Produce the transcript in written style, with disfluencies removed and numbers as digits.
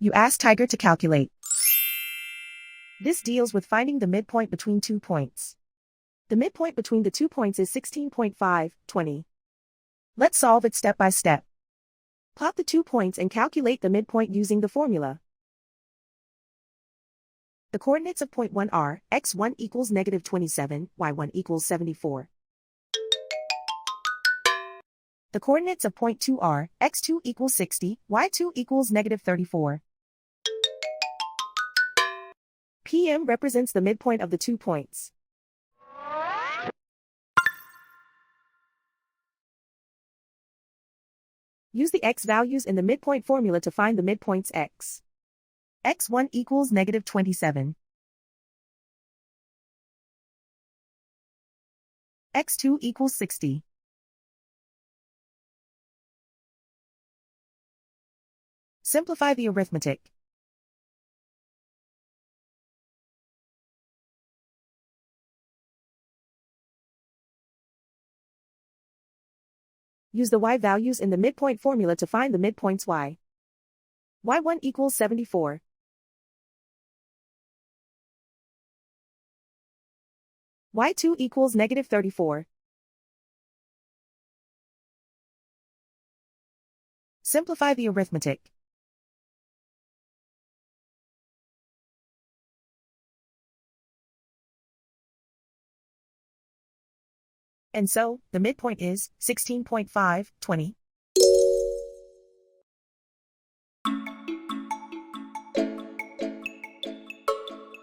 You ask Tiger to calculate. This deals with finding the midpoint between 2 points. The midpoint between the 2 points is 16.5, 20. Let's solve it step by step. Plot the 2 points and calculate the midpoint using the formula. The coordinates of point 1 are x1 equals negative 27, y1 equals 74. The coordinates of point 2 are x2 equals 60, y2 equals negative 34. PM represents the midpoint of the 2 points. Use the x values in the midpoint formula to find the midpoints x. x1 equals negative 27. x2 equals 60. Simplify the arithmetic. Use the y values in the midpoint formula to find the midpoints y. y1 equals 74. y2 equals negative 34. Simplify the arithmetic. And so, the midpoint is 16.5, 20.